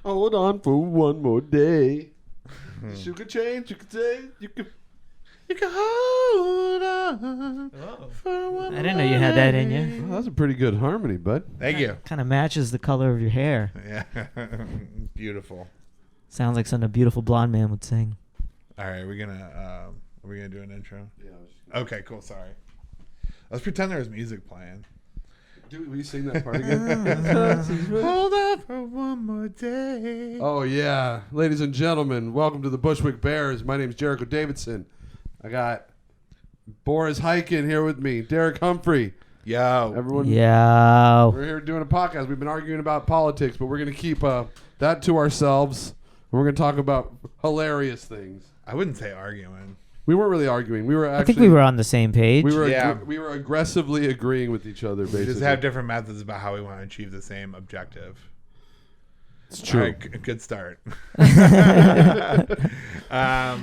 Hold on for one more day. You could change, you could say, you could hold on for one more I didn't know you had that in you. Well, that's a pretty good harmony, bud. Thank you. Kind of matches the color of your hair. Yeah. Beautiful. Sounds like something a beautiful blonde man would sing. All right, are we gonna do an intro? Yeah. Okay, cool. Sorry. Let's pretend there was music playing. Dude, will you sing that part again? Hold on for one more day. Oh, yeah. Ladies and gentlemen, welcome to the Bushwick Bears. My name is Jericho Davidson. I got Boris Khaykin here with me. Derek Humphrey. Yo. Everyone. Yeah. We're here doing a podcast. We've been arguing about politics, but we're going to keep that to ourselves. And we're going to talk about hilarious things. I wouldn't say arguing. We weren't really arguing. We were actually. I think we were on the same page. We were aggressively agreeing with each other, basically. We just have different methods about how we want to achieve the same objective. It's true. All right, good start.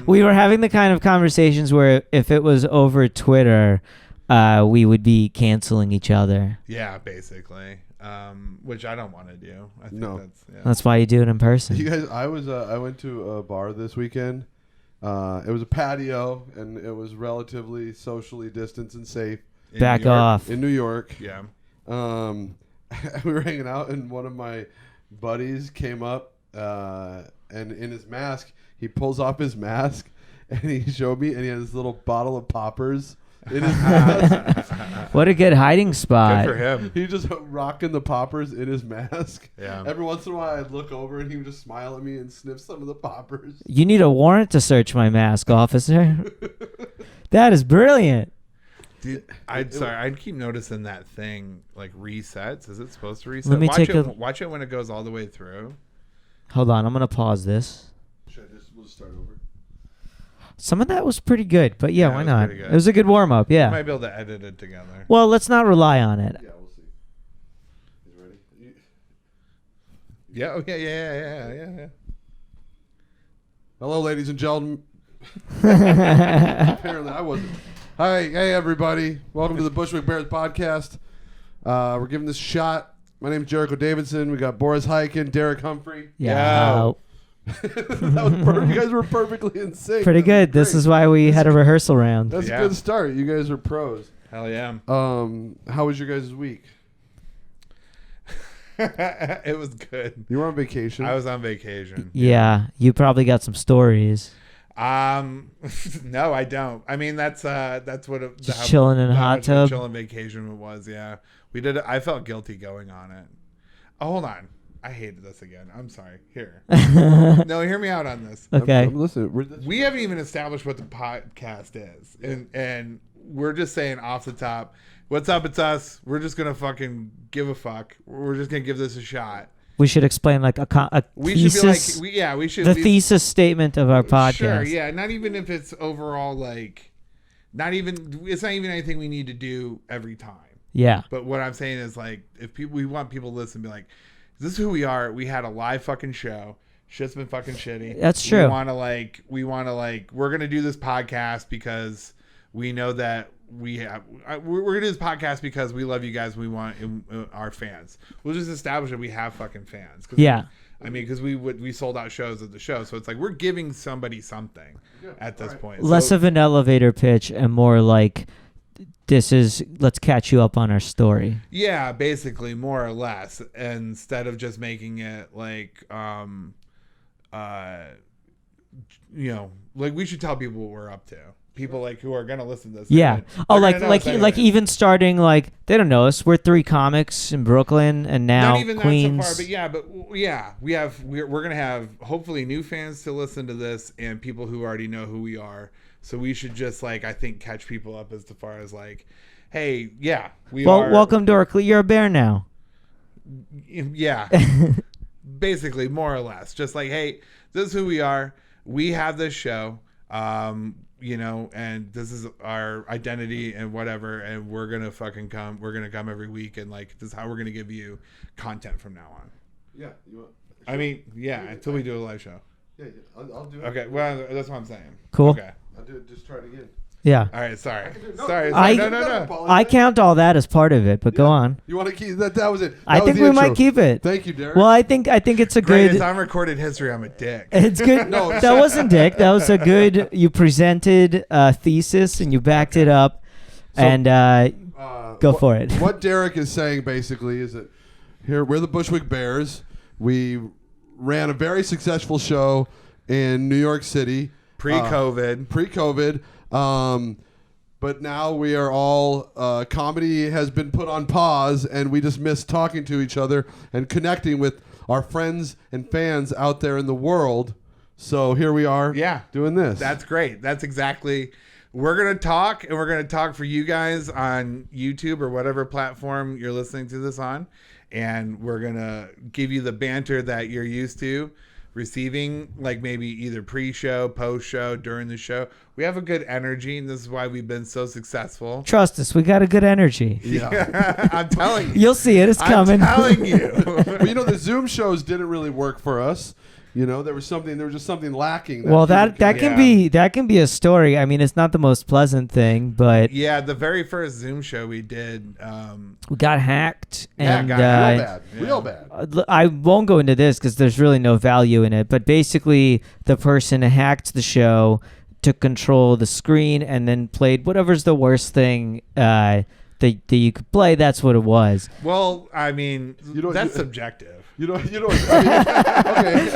We were having the kind of conversations where if it was over Twitter, we would be canceling each other. Yeah, basically. Which I don't want to do. I think No. That's why you do it in person. You guys, I went to a bar this weekend. It was a patio, and it was relatively socially distanced and safe. Back off. In New York. Yeah. We were hanging out, and one of my buddies came up, and in his mask, he pulls off his mask, and he showed me, and he had this little bottle of poppers in his mask. What a good hiding spot. Good for him. He just rocking the poppers in his mask. Yeah. Every once in a while, I'd look over, and he would just smile at me and sniff some of the poppers. You need a warrant to search my mask, officer. That is brilliant. Dude, I'd keep noticing that thing like resets. Is it supposed to reset? Let me watch it when it goes all the way through. Hold on, I'm gonna pause this. We'll just start over. Some of that was pretty good, but yeah, Yeah, why it was not? pretty good. It was a good warm up. You Yeah. might be able to edit it together. Well, let's not rely on it. Yeah, we'll see. You ready? Yeah. Oh, yeah. Hello, ladies and gentlemen. Apparently, I wasn't. Hi, hey, everybody. Welcome to the Bushwick Bears podcast. We're giving this a shot. My name is Jericho Davidson. We got Boris Khaykin, Derek Humphrey. Yeah. That was perfect. You guys were perfectly in sync. Pretty That was good. This great. is why we had a rehearsal round. That's Yeah. a good start. You guys are pros. Hell yeah. How was your guys' week? It was good. You were on vacation. I was on vacation. Yeah, you probably got some stories. No, I don't. I mean, that's what Just chilling in a hot tub. Chilling vacation was. Yeah, we did. I felt guilty going on it. Oh, hold on. I hated this again. I'm sorry. Here. No, hear me out on this. Okay. I'm listening. We haven't even established what the podcast is, and we're just saying off the top, what's up? It's us. We're just gonna fucking give a fuck. We're just gonna give this a shot. We should explain like a We thesis. should be like, we should. The thesis statement of our podcast. Sure, yeah. Not even if it's overall like, it's not even anything we need to do every time. Yeah. But what I'm saying is like, we want people to listen and be like, this is who we are. We had a live fucking show. Shit's been fucking shitty. That's true. We want to we're going to do this podcast because we know that we're going to do this podcast because we love you guys. We want our fans. We'll just establish that we have fucking fans. Yeah. Because we sold out shows at the show. So it's like, we're giving somebody something at this point. Less of an elevator pitch and more like, let's catch you up on our story. Yeah, basically, more or less, instead of just making it like, like we should tell people what we're up to. People like who are gonna listen to this. Yeah. Even starting like they don't know us. We're three comics in Brooklyn and now not even Queens. that so far, but we're gonna have hopefully new fans to listen to this and people who already know who we are. So we should just I think catch people up as far as like, hey, yeah, welcome to our. You're a bear now. Yeah. Basically, more or less, just like, hey, this is who we are. We have this show. And this is our identity and whatever, and we're gonna fucking come. We're gonna come every week, and like this is how we're gonna give you content from now on. Yeah. I mean, yeah, until we do a live show. Yeah, I'll do it. Okay, well, that's what I'm saying. Cool. Okay. I'll do it. Just try it again. Yeah. All right, sorry. No, Sorry. I- No. I count all that as part of it, but go on. You want to keep that? That was it. I That was think the we might intro. keep it. Thank you, Derek. Well, I think it's a Great, good. it's on recorded history. I'm a dick. It's good. No, that wasn't Dick. That was a good. You presented a thesis and you backed it up, So, and go for it. What Derek is saying basically is that here we're the Bushwick Bears. We ran a very successful show in New York City Pre-COVID. But now we are all comedy has been put on pause, and we just miss talking to each other and connecting with our friends and fans out there in the world. So here we are, doing this. That's great. That's exactly. We're gonna talk, and we're gonna talk for you guys on YouTube or whatever platform you're listening to this on, and we're gonna give you the banter that you're used to receiving, like maybe either pre-show, post-show, during the show. We have a good energy, and this is why we've been so successful. Trust us, we got a good energy. Yeah. I'm telling you. You'll see it. It's coming. I'm telling you. Well, the Zoom shows didn't really work for us. There was just something lacking. Well, that Yeah. can be a story. I mean, it's not the most pleasant thing, but Yeah, the very first Zoom show we did. we got hacked, and real bad. Real bad. I won't go into this because there's really no value in it. But basically, the person hacked the show, took control of the screen, and then played whatever's the worst thing that you could play. That's what it was. Well, I mean, that's subjective. I mean, okay,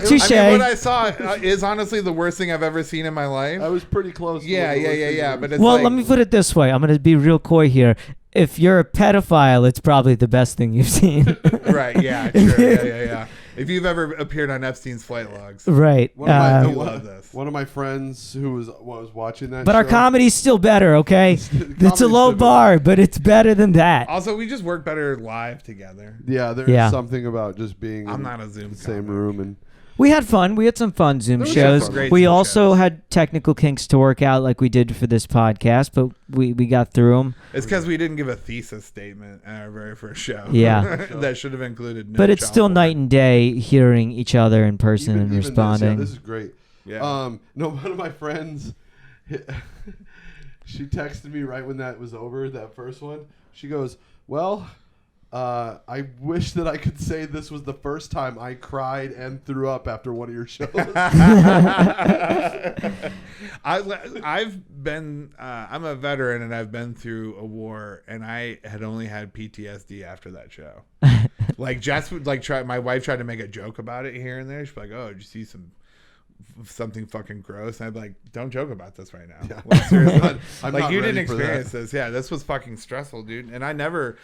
Touche. I mean, what I saw is honestly the worst thing I've ever seen in my life. I was pretty close. Yeah. But it's Well, like, let me put it this way. I'm going to be real coy here. If you're a pedophile, it's probably the best thing you've seen. right. Yeah. Sure. Yeah. If you've ever appeared on Epstein's flight logs, Right. One of my friends who was watching that. But our show, comedy's still better, okay? It's a Comedy's low still bar, but it's better than that. also we just work better live together. Yeah, there's Yeah. something about just being I'm in not a Zoom the same comic. room and. We had fun. We had some fun Zoom There was shows. some great We Zoom also shows. had technical kinks to work out like we did for this podcast, but we got through them. It's because we didn't give a thesis statement at our very first show. Yeah. that should have included. No But it's child still porn. night and day hearing each other in person and responding. This is great. Yeah. One of my friends, she texted me right when that was over, that first one. She goes, "Well, I wish that I could say this was the first time I cried and threw up after one of your shows." I've been. I'm a veteran, and I've been through a war, and I had only had PTSD after that show. Like Jess would try. My wife tried to make a joke about it here and there. She'd be like, "Oh, did you see something fucking gross?" And I'd be like, "Don't joke about this right now." Yeah. Like, seriously. I'm Like not you ready didn't for experience that. this. Yeah, this was fucking stressful, dude. And I never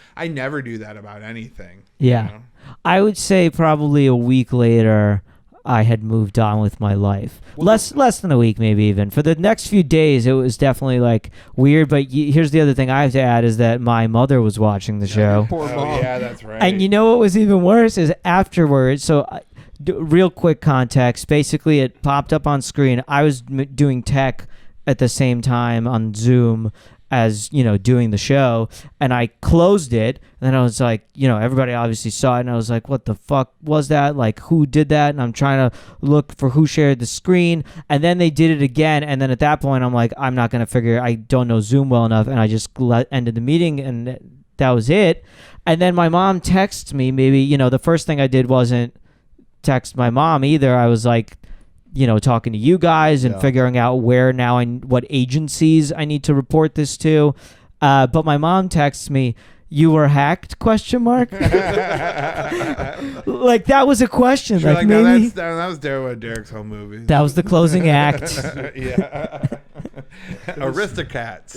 do that about anything. Yeah. You know? I would say probably a week later, I had moved on with my life. Well, Less than a week, maybe even. For the next few days, it was definitely like weird. But here's the other thing I have to add is that my mother was watching the show. Poor Oh, mom. yeah, that's right. And you know what was even worse is afterwards. So, real quick context. Basically, it popped up on screen. I was doing tech at the same time on Zoom as doing the show, and I closed it. And then I was like, everybody obviously saw it, and I was like, what the fuck was that? Like, who did that? And I'm trying to look for who shared the screen, and then they did it again. And then at that point, I'm like, I'm not gonna figure. I don't know Zoom well enough, and I just ended the meeting, and that was it. And then my mom texts me. Maybe the first thing I did wasn't text my mom either. I was like, talking to you guys and figuring out where now and what agencies I need to report this to. But my mom texts me, "You were hacked?" ? Like that was a question. You're Like no, maybe that was one of Derek's home movies. that was the closing act. Yeah. Aristocats.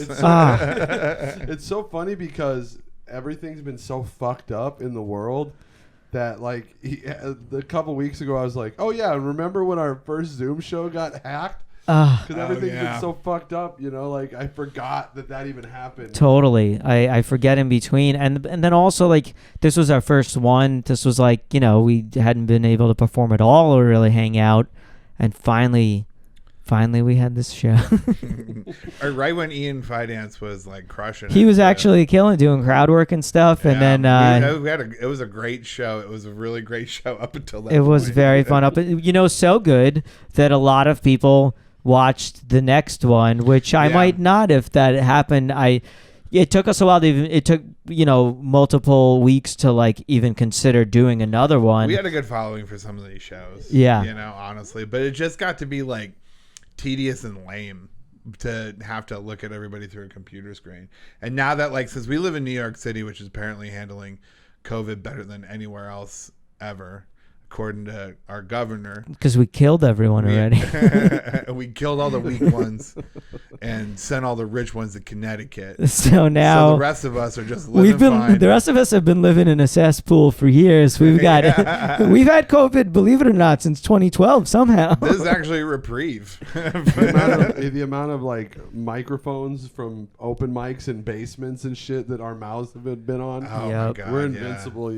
It's so funny because everything's been so fucked up in the world that a couple weeks ago I was like, oh yeah, remember when our first Zoom show got hacked? Because everything's been so fucked up, I forgot that even happened. Totally. I forget in between. And then also, like, this was our first one. This was like, we hadn't been able to perform at all or really hang out. And finally we had this show. Right when Ian Fidance was like crushing He it, was actually killing, doing crowd work and stuff. And then it was a great show. It was a really great show up until that it was point. very fun. So good that a lot of people watched the next one, which I might not if that happened. It took us a while to it took, multiple weeks to like even consider doing another one. We had a good following for some of these shows. Yeah. Honestly, but it just got to be like tedious and lame to have to look at everybody through a computer screen. And now that like, since we live in New York City, which is apparently handling COVID better than anywhere else ever, according to our governor, because we killed everyone already. we killed all the weak ones and sent all the rich ones to Connecticut. So now the rest of us are just living fine. The rest of us have been living in a cesspool for years. We've got we've had COVID, believe it or not, since 2012 somehow. This is actually a reprieve. the amount of like microphones from open mics and basements and shit that our mouths have been on. Oh my God, we're invincible,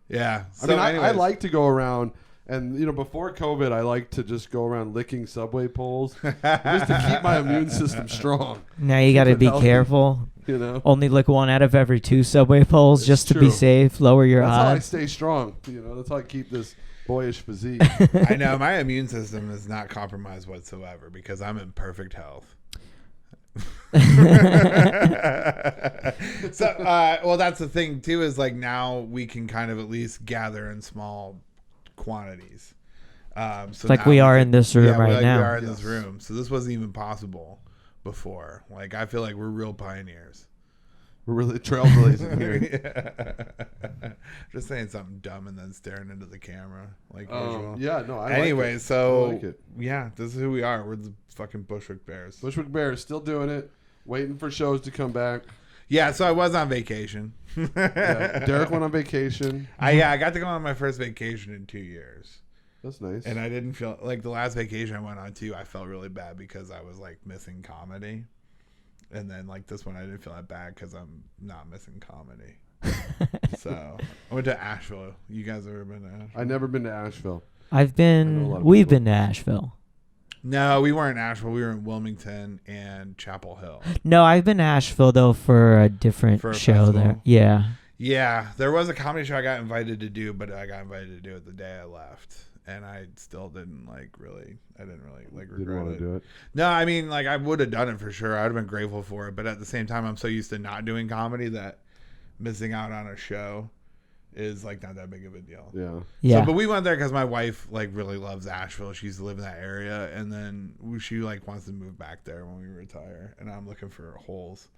Yeah. So I like to go around and, before COVID, I like to just go around licking subway poles just to keep my immune system strong. Now you got to be careful. Only lick one out of every 2 subway poles just to be safe. Lower your odds. That's how I stay strong. That's how I keep this boyish physique. I know my immune system is not compromised whatsoever because I'm in perfect health. So well, that's the thing too, is like now we can kind of at least gather in small quantities, so like we are in this room right now. We are in this room, so this wasn't even possible before. Like I feel like we're real pioneers. We're really trailblazing here. Just saying something dumb and then staring into the camera like usual. Yeah, no. Anyway, like it. so I like it. Yeah, this is who we are. We're the fucking Bushwick Bears. Bushwick Bears still doing it, waiting for shows to come back. Yeah, so I was on vacation. Derek went on vacation. I got to go on my first vacation in 2 years. That's nice. And I didn't feel like the last vacation I went on too. I felt really bad because I was like missing comedy. And then like this one, I didn't feel that bad because I'm not missing comedy. So I went to Asheville. You guys ever been to Asheville? I've never been to Asheville. We've been to Asheville. No, we weren't in Asheville. We were in Wilmington and Chapel Hill. No, I've been to Asheville though for a different show there. Yeah. Yeah, there was a comedy show I got invited to do, but I got invited to do it the day I left. And I still didn't regret want it. to do it. No, I mean, like I would have done it for sure. I'd have been grateful for it. But at the same time, I'm so used to not doing comedy that missing out on a show is like not that big of a deal. Yeah. So, but we went there because my wife like really loves Asheville. She used to live in that area, and then she like wants to move back there when we retire. And I'm looking for holes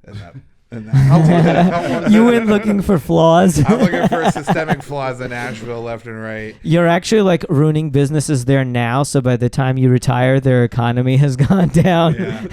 in that. You went looking for flaws. I'm looking for systemic flaws in Asheville left and right. You're actually like ruining businesses there now, so by the time you retire, their economy has gone down. Yeah.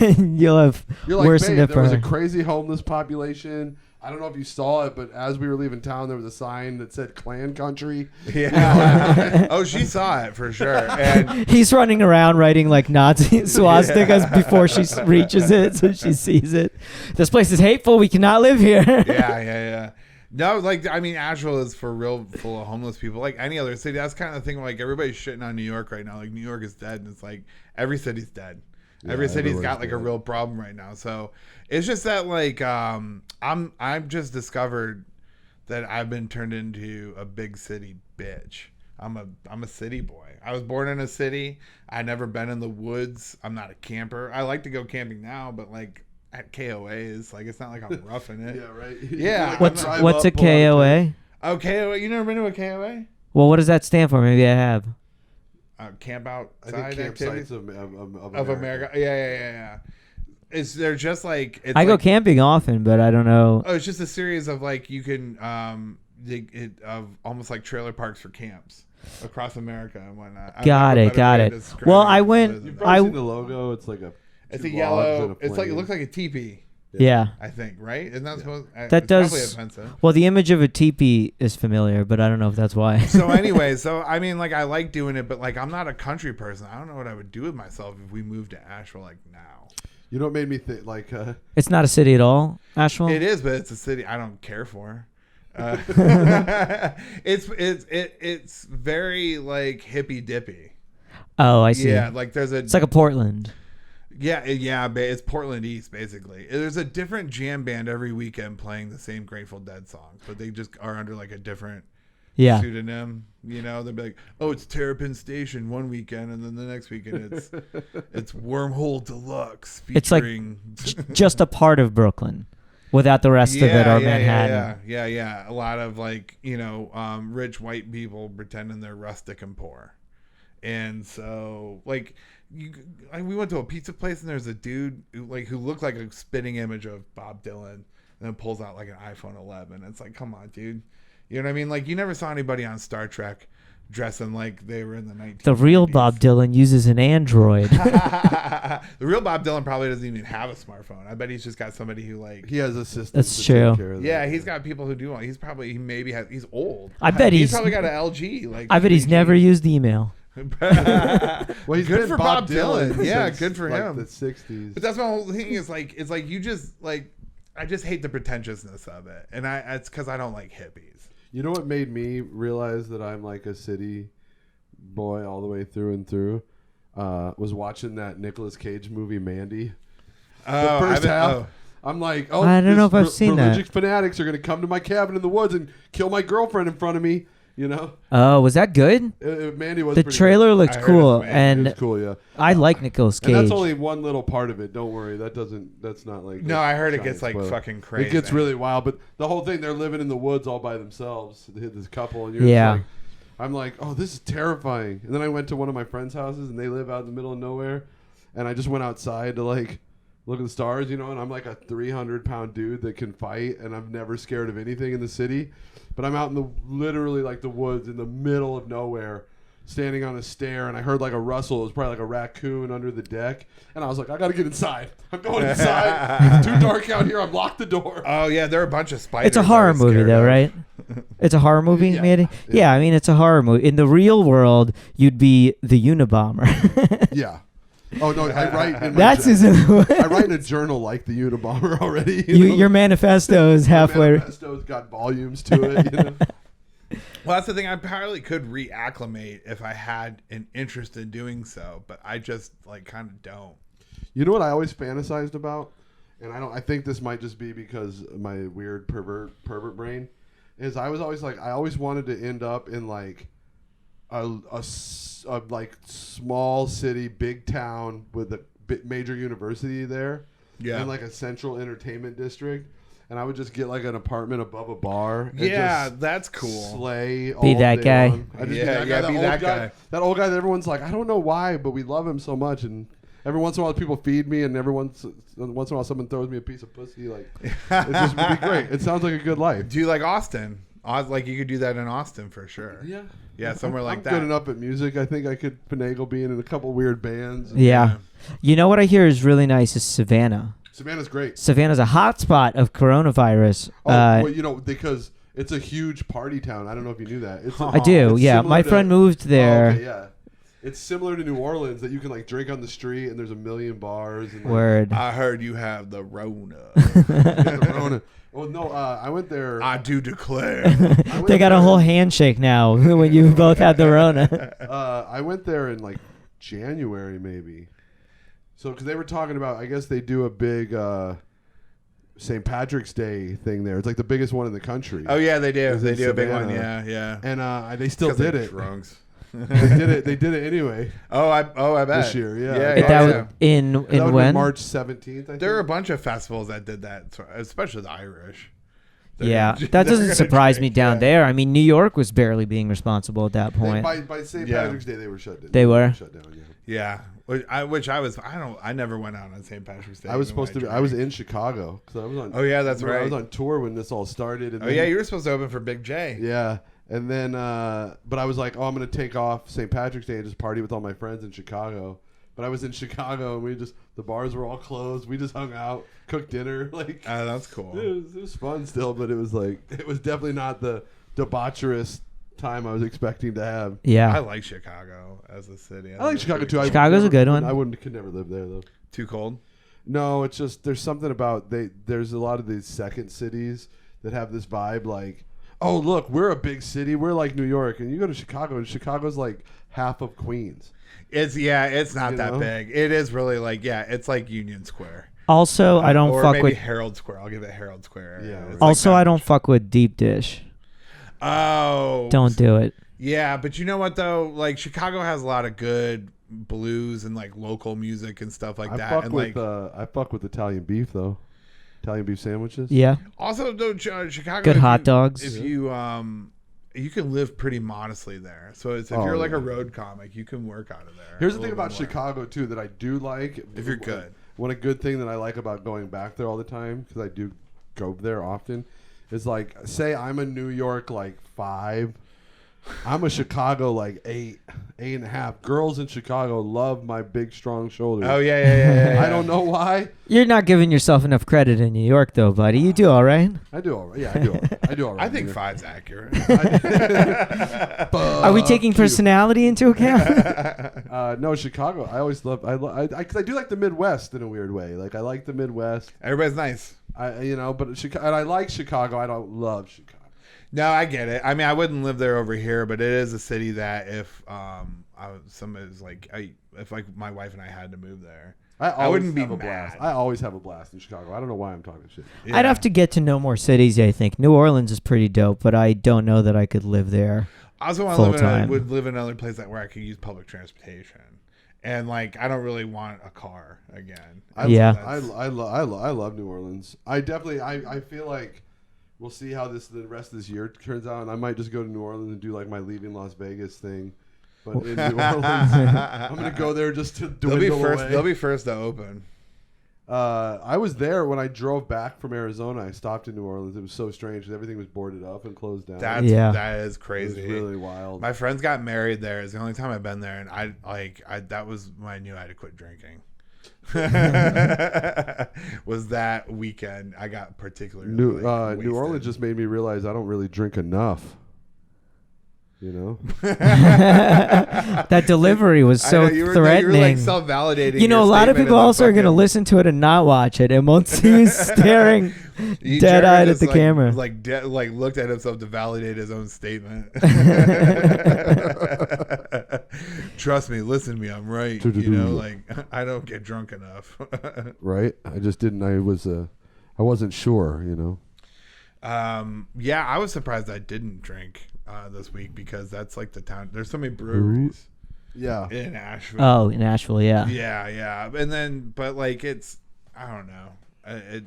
And you'll have worsened it for there was her. a crazy homeless population. I don't know if you saw it, but as we were leaving town, there was a sign that said "Klan Country." Yeah. Oh, she saw it for sure. And he's running around writing like Nazi swastikas before she reaches it, so she sees it. This place is hateful. We cannot live here. Yeah. No, like I mean, Asheville is for real full of homeless people, like any other city. That's kind of the thing. Like everybody's shitting on New York right now. Like New York is dead, and it's like every city's dead. Every city's got like a real problem right now. So it's just that like I've just discovered that I've been turned into a big city bitch. I'm a city boy. I was born in a city. I've never been in the woods. I'm not a camper. I like to go camping now, but like at KOAs, like it's not like I'm roughing it. Yeah, right. Yeah. What's a KOA? Oh, KOA. You never been to a KOA? Well, what does that stand for? Maybe I have. Camp outside I think activities campsites of America. Yeah. They're just like I go camping often, but I don't know. Oh, it's just a series of like you can of almost like trailer parks for camps across America and whatnot. Got it. Well, I went. You've probably seen the logo. It's like it's a yellow. It's like it looks like a teepee. Yeah. I think, right? Isn't that supposed? That does. Probably offensive. Well, the image of a teepee is familiar, but I don't know if that's why. So anyway, I mean, like I like doing it, but like I'm not a country person. I don't know what I would do with myself if we moved to Asheville like now. You know what made me think like it's not a city at all, Asheville. It is, but it's a city I don't care for. It's very like hippy dippy. Oh, I see. Yeah, like it's like a Portland. Yeah, it's Portland East basically. There's a different jam band every weekend playing the same Grateful Dead songs, but they just are under like a different Yeah. pseudonym. You know, they'll be like, "Oh, it's Terrapin Station one weekend, and then the next weekend it's Wormhole Deluxe It's like featuring just a part of Brooklyn, without the rest of it or Manhattan. Yeah. A lot of like, you know, rich white people pretending they're rustic and poor, and so like we went to a pizza place and there's a dude who looked like a spitting image of Bob Dylan, and then pulls out like an iPhone 11. It's like, come on, dude. You know what I mean? Like, you never saw anybody on Star Trek dressing like they were in the 1990s. The real Bob Dylan uses an Android. The real Bob Dylan probably doesn't even have a smartphone. I bet he's just got somebody who like He has assistants. That's to true. Take care of yeah, that. he's got people who do. He's old. I bet he's probably got an LG. Like, I bet he's never used email. Well, he's good been for Bob Dylan. Dylan. Yeah, since, good for like, him. The '60s. But that's my whole thing. Is like, it's like you just like, I just hate the pretentiousness of it, and it's because I don't like hippies. You know what made me realize that I'm like a city boy all the way through and through? Was watching that Nicolas Cage movie Mandy. The first half, I'm like, oh, I don't know if I've seen that. Religious fanatics are going to come to my cabin in the woods and kill my girlfriend in front of me. You know, Oh, was that good? Mandy was The pretty trailer good. looked I heard cool, it was It and was cool, yeah. I like Nicolas Cage. And that's only one little part of it. Don't worry, that's not like. No, a I heard it giant gets like spoiler. fucking crazy. It gets really wild, but the whole thing, they're living in the woods all by themselves. This couple, and you're Yeah. just like, I'm like, oh, this is terrifying. And then I went to one of my friends' houses, and they live out in the middle of nowhere, and I just went outside to like look at the stars, you know. And I'm like a 300-pound dude that can fight, and I'm never scared of anything in the city, but I'm out in the literally like the woods in the middle of nowhere, standing on a stair, and I heard like a rustle. It was probably like a raccoon under the deck, and I was like, I gotta get inside. I'm going inside. It's too dark out here. I've locked the door. Oh yeah, there are a bunch of spiders. It's a horror I was movie, scared though, of. right? It's a horror movie, Yeah. Mandy? Yeah, I mean, it's a horror movie. In the real world, you'd be the Unabomber. Yeah. Oh no, I write. In my That's his. I write in a journal like the Unabomber already. You know? Your manifesto is My halfway. manifesto's got volumes to it. You know? Well, that's the thing. I probably could reacclimate if I had an interest in doing so, but I just like kind of don't. You know what I always fantasized about, and I think this might just be because of my weird pervert brain, is I was always like I always wanted to end up in like a like small city, big town with a major university there, Yeah. and like a central entertainment district, and I would just get like an apartment above a bar. And Yeah, just that's cool. slay. Be all that day guy. long. I just Yeah, be that yeah, guy. be That that old guy. That old guy that everyone's like, I don't know why, but we love him so much, and every once in a while people feed me, and every once in a while someone throws me a piece of pussy. Like it just would be great. It sounds like a good life. Do you like Austin? Like you could do that in Austin for sure. Yeah. Yeah, somewhere like I'm that. good enough at music. I think I could finagle being in a couple weird bands. Yeah. You know what I hear is really nice is Savannah. Savannah's great. Savannah's a hotspot of coronavirus. Oh, well, you know, because it's a huge party town. I don't know if you knew that. It's I do. it's Yeah, similar my to- friend moved there. Oh, okay, yeah. It's similar to New Orleans that you can like drink on the street and there's a million bars. And, like, Word. I heard you have the Rona. the Rona. Well, no, I went there. I do declare. I went They got a there- whole handshake now when you both had the Rona. I went there in like January maybe. So because they were talking about, I guess they do a big St. Patrick's Day thing there. It's like the biggest one in the country. Oh yeah, they do. Is They in do a big one. Savannah. Yeah, yeah. And they still 'Cause did they're it. Drunks. They did it. They did it anyway. I bet This year, yeah. Yeah, That that yeah. was in That would've been when? March 17th. I think. There are a bunch of festivals that did that, especially the Irish. Yeah, They're that doesn't gonna surprise me drink, down yeah. there. I mean, New York was barely being responsible at that They- point. by St. Yeah. Patrick's Day, they were shut down. They were? shut down. Yeah. Yeah, I never went out on St. Patrick's Day. I was even when supposed to. drank. I was in Chicago because I was on. Oh yeah, that's remember, right. I was on tour when this all started. And Oh then- yeah, you were supposed to open for Big J. Yeah, and then but I was like, oh, I'm gonna take off St. Patrick's Day and just party with all my friends in Chicago. But I was in Chicago and the bars were all closed. We just hung out, cooked dinner. Like That's cool. it was fun still, but it was definitely not the debaucherous time I was expecting to have. I Yeah. like Chicago as a city. I like Chicago too. Chicago's a good one. I could never live there though. Too cold. No, it's just there's something about there's a lot of these second cities that have this vibe like, oh look, we're a big city, we're like New York, and you go to Chicago and Chicago's like half of Queens. It's not You that know? big. It is really like it's like Union Square. Also, I don't or fuck maybe with. Herald Square. I'll give it Herald Square. Yeah. It's Also, like I that. don't fuck with deep dish. Oh, Don't do it. Yeah, but you know what though? Like Chicago has a lot of good blues and like local music and stuff like that. And like I fuck with Italian beef though. Italian beef sandwiches. Yeah. also though Chicago, Good if hot you- dogs. If you can live pretty modestly there. So it's, if you're like a road comic, you can work out of there. Here's a the thing little about bit more. Chicago too that I do like. If you're good. One a good thing that I like about going back there all the time, because I do go there often, is like, say I'm a New York like 5, I'm a Chicago like 8.5. Girls in Chicago love my big strong shoulders. Oh yeah. I don't know why. You're not giving yourself enough credit in New York, though, buddy. You do all right. I do all right. Yeah, I do. I do all right. I think you know. 5's accurate. Are we taking personality into account? No, Chicago. I always love. Because I do like the Midwest in a weird way. Like I like the Midwest. Everybody's nice. But Chicago, and I like Chicago. I don't love Chicago. No, I get it. I mean, I wouldn't live there over here, but it is a city that if somebody's like, if like my wife and I had to move there, I wouldn't be have a blast. I always have a blast in Chicago. I don't know why I'm talking shit. Yeah. I'd have to get to know more cities, I think. New Orleans is pretty dope, but I don't know that I could live there. I also want full-time. would live in another place where I could use public transportation, and like I don't really want a car again. I love New Orleans. I definitely. I feel like we'll see how the rest of this year turns out, and I might just go to New Orleans and do like my leaving Las Vegas thing. But in New Orleans, I'm gonna go there just to dwindle away. They'll be first to open. I was there when I drove back from Arizona. I stopped in New Orleans. It was so strange. Everything was boarded up and closed down. That is crazy. It was really wild. My friends got married there. It's the only time I've been there, and I that was when I knew I had to quit drinking. Was that weekend I got particularly New wasted. Orleans just made me realize I don't really drink enough. You know, That delivery was so you were threatening. like self-validating. You know, a your lot of statement people in the also are going to fucking- listen to it and not watch it and won't see you staring Jericho dead-eyed at just, the like, camera. Like looked at himself to validate his own statement. Trust me, listen to me, I'm right. You know, like I don't get drunk enough. right? I just didn't. I wasn't sure. You know. Yeah, I was surprised I didn't drink this week because that's like the town. There's so many breweries Yeah. in Asheville. Oh, in Asheville, yeah. Yeah. And then, but like it's, I don't know.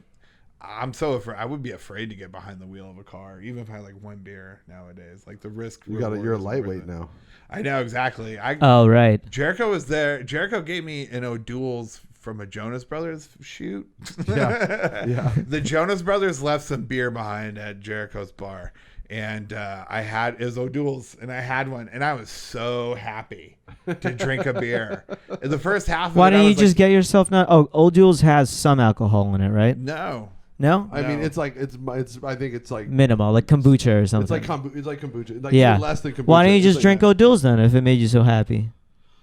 I'm so afraid. I would be afraid to get behind the wheel of a car, even if I had like one beer nowadays. Like the risk. You're a reward lightweight isn't worth it. now. I know exactly. Oh, right. Jericho was there. Jericho gave me an O'Doul's from a Jonas Brothers shoot. Yeah. The Jonas Brothers left some beer behind at Jericho's bar, and it was O'Doul's, and I had one, and I was so happy to drink a beer. In the first half of Why it, don't I you was just like, get yourself not? Oh, Old Jules has some alcohol in it, right? no. No? I mean, No. it's like I think it's like Minimal, like kombucha or something. it's like kombucha. Like Yeah. even less than kombucha. Why don't you It's just like drink that. O'Doul's then if it made you so happy?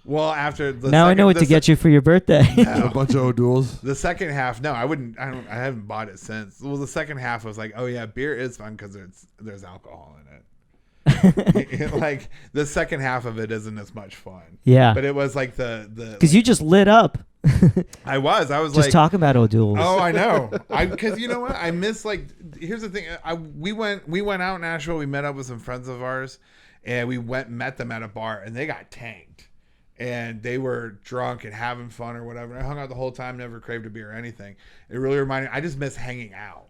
Well, after the Now I know what to get you for your birthday. A bunch of O'Doul's. The second half, no, I wouldn't. I haven't bought it since. Well, the second half was like, oh yeah, beer is fun because there's alcohol in it. Like the second half of it isn't as much fun. Yeah. But it was like the Because you just lit up. I was Just like talking about O'Doul's. Oh, I know. Because you know what? I miss like. Here's the thing. We went out in Nashville. We met up with some friends of ours, and we met them at a bar, and they got tanked, and they were drunk and having fun or whatever. And I hung out the whole time, never craved a beer or anything. It really reminded. I just miss hanging out,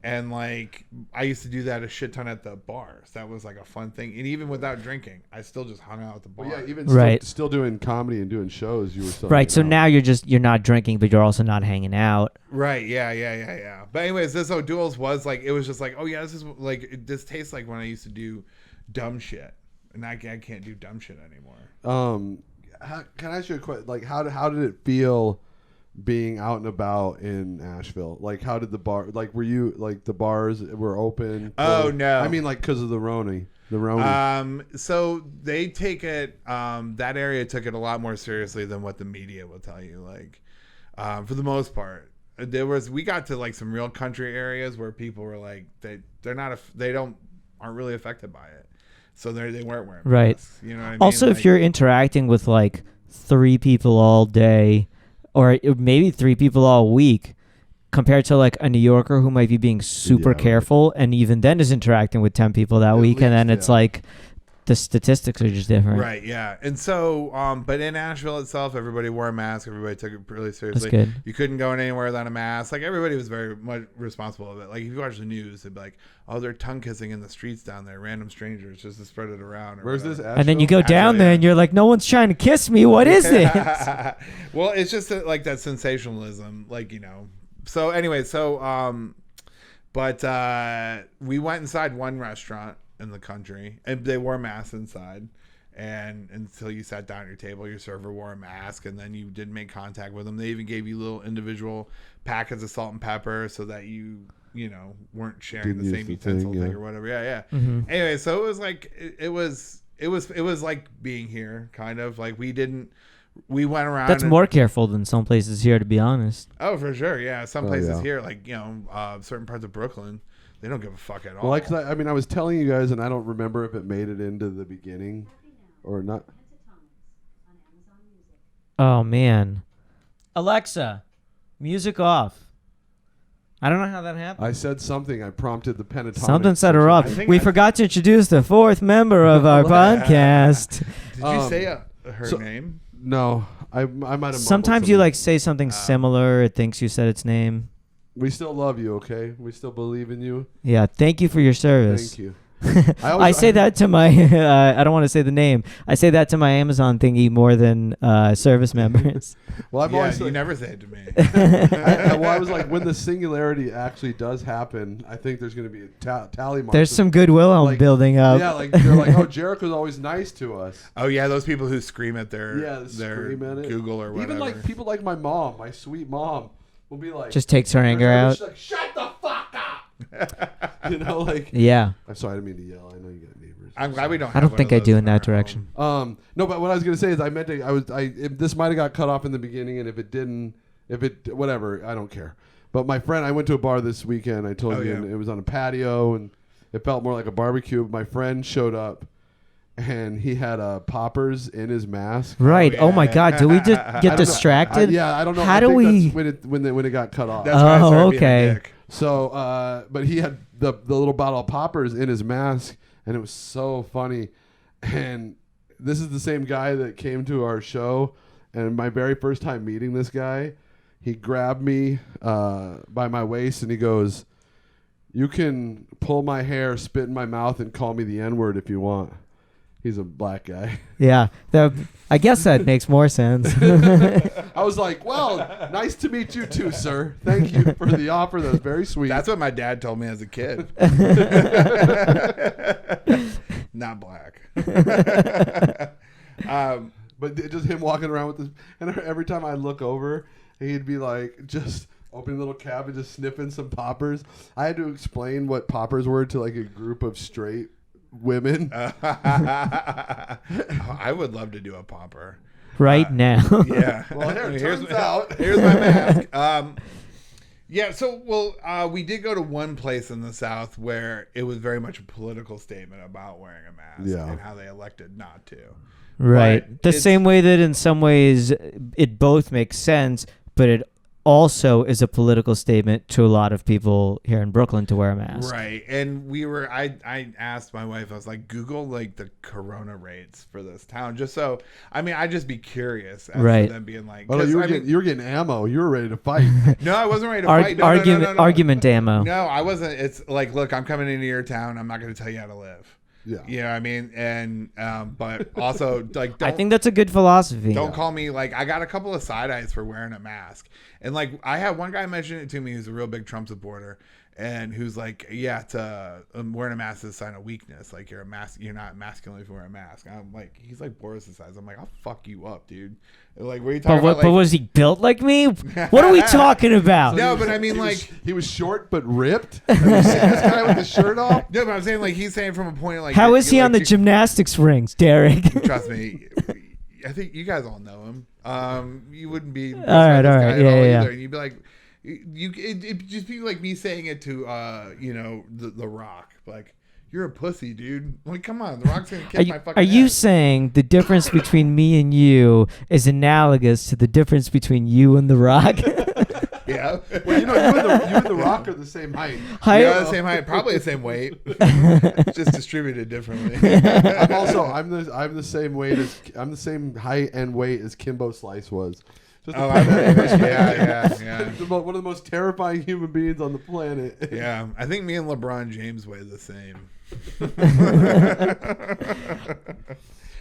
and like I used to do that a shit ton at the bars. That was like a fun thing, and even without drinking, I still just hung out at the bar. Well, yeah, even Right. still doing comedy and doing shows. You were still Right. So hanging out. now you're not drinking, but you're also not hanging out. Right. Yeah. But anyways, this O'Doul's was like, it was just like, oh yeah, this is like, this tastes like when I used to do dumb shit, and I can't do dumb shit anymore. Can I ask you a question? Like, how did it feel being out and about in Asheville? Like, how did the bar? Like, were you like the bars were open? Oh, no. I mean, like, because of the Roni. The Roni. So they take it. That area took it a lot more seriously than what the media will tell you. Like, for the most part, we got to like some real country areas where people were like aren't really affected by it. So they weren't wearing Right. masks, you know what I mean? Also, Like, if you're interacting with like 3 people all day, or maybe 3 people all week, compared to like a New Yorker who might be being super careful and even then is interacting with 10 people that week, and then it's like the statistics are just different. Right, yeah. And so, but in Nashville itself, everybody wore a mask. Everybody took it really seriously. That's good. You couldn't go anywhere without a mask. Like, everybody was very much responsible of it. Like, if you watch the news, it'd be like, oh, they're tongue kissing in the streets down there, random strangers, just to spread it around. Where's this? And then you go down there and you're like, no one's trying to kiss me. What is it? Well, it's just like that sensationalism, like, you know. So anyway, but we went inside one restaurant in the country, and they wore masks inside, and until you sat down at your table, your server wore a mask, and then you didn't make contact with them. They even gave you little individual packets of salt and pepper so that you know weren't sharing the same utensil thing or whatever. Yeah. Mm-hmm. Anyway, so it was like it was like being here, kind of like we went around. That's more careful than some places here, to be honest. Oh, for sure, yeah. Some places here, like, you know, certain parts of Brooklyn, they don't give a fuck at all. Well, like, I mean, I was telling you guys, and I don't remember if it made it into the beginning or not. Oh, man. Alexa, music off. I don't know how that happened. I said something. I prompted the pentatonic. Something set her off. We forgot to introduce the fourth member of our podcast. Did you say her name? No. I might have. Sometimes you like say something similar. It thinks you said its name. We still love you, okay? We still believe in you. Yeah, thank you for your service. Thank you. I say that to my, I don't want to say the name. I say that to my Amazon thingy more than service members. Well, I'm always you never say it to me. I was like, when the singularity actually does happen, I think there's going to be a tally mark. There's some goodwill I'm building up. Yeah, like they're like, oh, Jericho's always nice to us. Oh yeah, those people who scream at their scream at it. Google or whatever. Even like people like my mom, my sweet mom, will be like, just takes her anger out. She's like, shut the fuck up. You know, like. Yeah. I'm sorry, I didn't mean to yell. I know you got neighbors. I'm glad we don't. I don't think I do in that direction. No, but what I was gonna say is I meant to. This might have got cut off in the beginning, and if it didn't, whatever, I don't care. But my friend, I went to a bar this weekend. I told you, and it was on a patio, and it felt more like a barbecue. My friend showed up, and he had poppers in his mask. Right. Oh my God. Did we just get distracted? I don't know. How do we? That's when it got cut off. That's why I started being a dick. So, but he had the little bottle of poppers in his mask, and it was so funny. And this is the same guy that came to our show. And my very first time meeting this guy, he grabbed me by my waist, and he goes, "You can pull my hair, spit in my mouth, and call me the N-word if you want." He's a black guy. Yeah, I guess that makes more sense. I was like, well, nice to meet you too, sir. Thank you for the offer. That was very sweet. That's what my dad told me as a kid. Not black. But just him walking around with this, and every time I look over, he'd be like, just opening a little cab and just sniffing some poppers. I had to explain what poppers were to like a group of straight women. I would love to do a popper right now. Yeah. Well, here's my mask. Yeah. So, we did go to one place in the South where it was very much a political statement about wearing a mask and how they elected not to. Right. But the same way that in some ways it both makes sense, but it also is a political statement to a lot of people here in Brooklyn to wear a mask. Right. And I asked my wife, I was like, Google like the corona rates for this town. Just so, I'd just be curious as to them being like. Oh, you were getting ammo. You were ready to fight. No, I wasn't ready to fight. No, argument ammo. No, I wasn't. It's like, look, I'm coming into your town. I'm not going to tell you how to live. Yeah. You know what I mean? And, but also, like, I think that's a good philosophy. Don't call me, like, I got a couple of side eyes for wearing a mask. And, like, I had one guy mention it to me who's a real big Trump supporter. And who's like, yeah, wearing a mask is a sign of weakness. Like, you're not masculine if you wear a mask. I'm like, he's like Boris's size. I'm like, I'll fuck you up, dude. Like, what are you talking about? But was he built like me? What are we talking about? No, but I mean, he was short but ripped. Have you seen this guy with his shirt off? No, but I'm saying, like, he's saying from a point of, like, how is he on the gymnastics rings, Derek? Trust me. I think you guys all know him. You wouldn't be all right, yeah. And you'd be like, it'd just be like me saying it to the Rock, like, you're a pussy, dude. Like, come on, the Rock's gonna kick my fucking Are you ass. saying the difference between me and you is analogous to the difference between you and the Rock? Yeah. Well, you and the Rock are the same height. Yeah, the same height, probably the same weight, just distributed differently. I'm the same weight as I'm the same height and weight as Kimbo Slice was. Just yeah. One of the most terrifying human beings on the planet. Yeah, I think me and LeBron James weigh the same.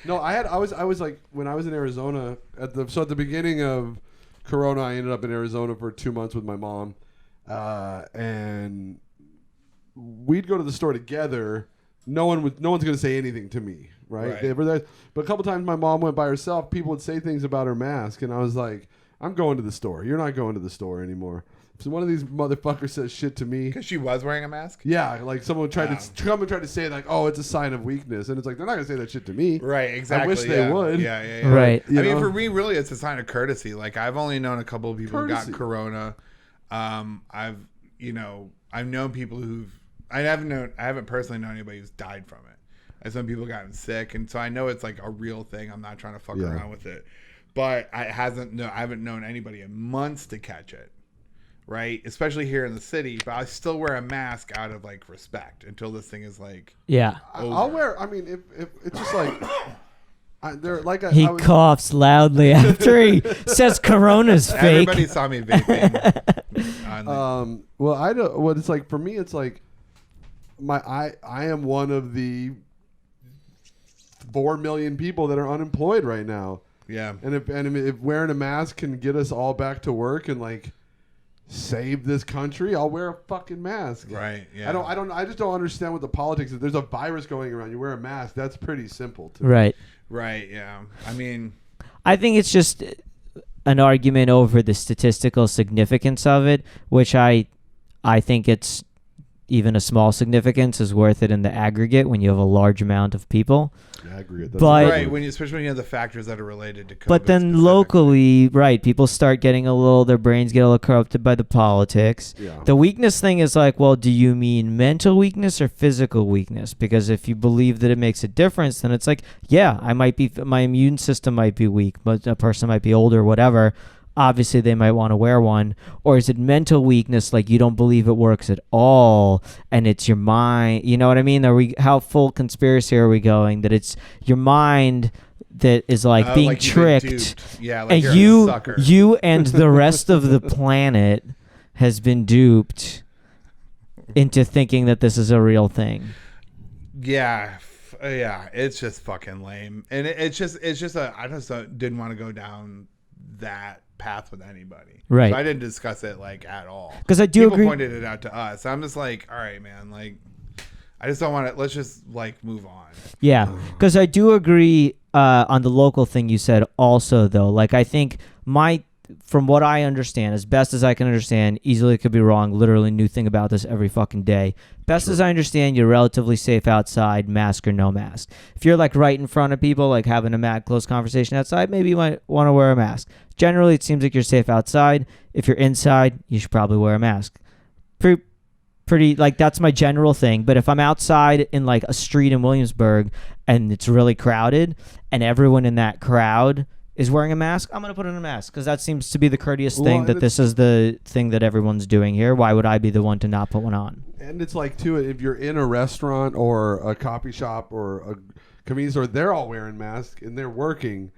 No, I was like when I was in Arizona at the beginning of Corona, I ended up in Arizona for 2 months with my mom, and we'd go to the store together. No one's going to say anything to me, right? They were there, but a couple times my mom went by herself. People would say things about her mask, and I was like, "I'm going to the store. You're not going to the store anymore." So one of these motherfuckers says shit to me because she was wearing a mask. Yeah, like someone tried to come and try to say like, "Oh, it's a sign of weakness," and it's like they're not gonna say that shit to me. Right, exactly. I wish they would. Yeah. Right. I mean, for me, really, it's a sign of courtesy. Like I've only known a couple of people who got corona. I've known people I haven't personally known anybody who's died from it. And some people gotten sick, and so I know it's like a real thing. I'm not trying to fuck around with it, but I haven't known anybody in months to catch it. Right, especially here in the city, but I still wear a mask out of like respect until this thing is like I'll wear. I mean, if it's just like they're like he coughs loudly after he says Corona's fake. Everybody saw me vaping. Well, I don't. What it's like for me, it's like I am one of the 4 million people that are unemployed right now. Yeah, and if wearing a mask can get us all back to work and like save this country, I'll wear a fucking mask. Right. Yeah. I just don't understand what the politics is. There's a virus going around. You wear a mask. That's pretty simple. Right. Right. Yeah. I mean, I think it's just an argument over the statistical significance of it, which I think it's even a small significance is worth it in the aggregate when you have a large amount of people. Aggregate. But right, especially when you have the factors that are related to COVID. But then locally, right, people start getting their brains get a little corrupted by the politics. Yeah. The weakness thing is like, well, do you mean mental weakness or physical weakness? Because if you believe that it makes a difference, then it's like, yeah, my immune system might be weak, but a person might be older, whatever. Obviously, they might want to wear one. Or is it mental weakness, like you don't believe it works at all, and it's your mind? You know what I mean? How full conspiracy are we going? That it's your mind that is like being like tricked. Yeah, like and you're a sucker. You and the rest of the planet has been duped into thinking that this is a real thing. Yeah. Yeah, it's just fucking lame, and I just didn't want to go down that path with anybody. Right. So I didn't discuss it like at all. Because I do agree. People pointed it out to us. I'm just like, all right, man. Like, I just don't want to. Let's just like move on. Yeah, because I do agree on the local thing you said. Also, though, like I think from what I understand, as best as I can understand, easily could be wrong. Literally new thing about this every fucking day. Best as I understand, you're relatively safe outside, mask or no mask. If you're like right in front of people, like having a mad close conversation outside, maybe you might want to wear a mask. Generally, it seems like you're safe outside. If you're inside, you should probably wear a mask. Pretty like that's my general thing. But if I'm outside in like a street in Williamsburg and it's really crowded and everyone in that crowd is wearing a mask, I'm going to put on a mask because that seems to be the courteous thing, that this is the thing that everyone's doing here. Why would I be the one to not put one on? And it's like, too, if you're in a restaurant or a coffee shop or a convenience store, they're all wearing masks and they're working.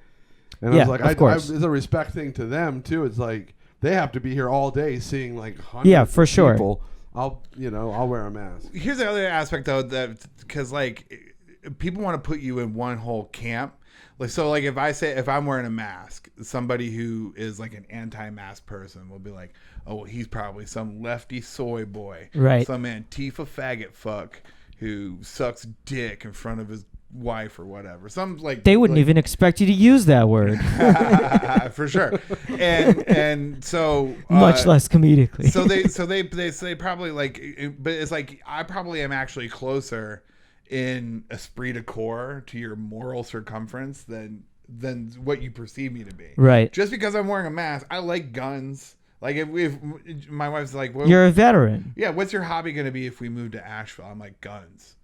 And I was like, of course. It's a respect thing to them, too. It's like they have to be here all day seeing like hundreds of people. I'll wear a mask. Here's the other aspect, though, that because like people want to put you in one whole camp. Like, so like if I'm wearing a mask, somebody who is like an anti-mask person will be like, oh, well, he's probably some lefty soy boy, right? Some Antifa faggot fuck who sucks dick in front of his wife or whatever. Some like they wouldn't even expect you to use that word for sure, and so much less comedically. So they probably like, but it's like I probably am actually closer in esprit de corps to your moral circumference than what you perceive me to be. Right. Just because I'm wearing a mask, I like guns. Like if my wife's like, well, you're a veteran. Yeah. What's your hobby going to be if we move to Asheville? I'm like, guns.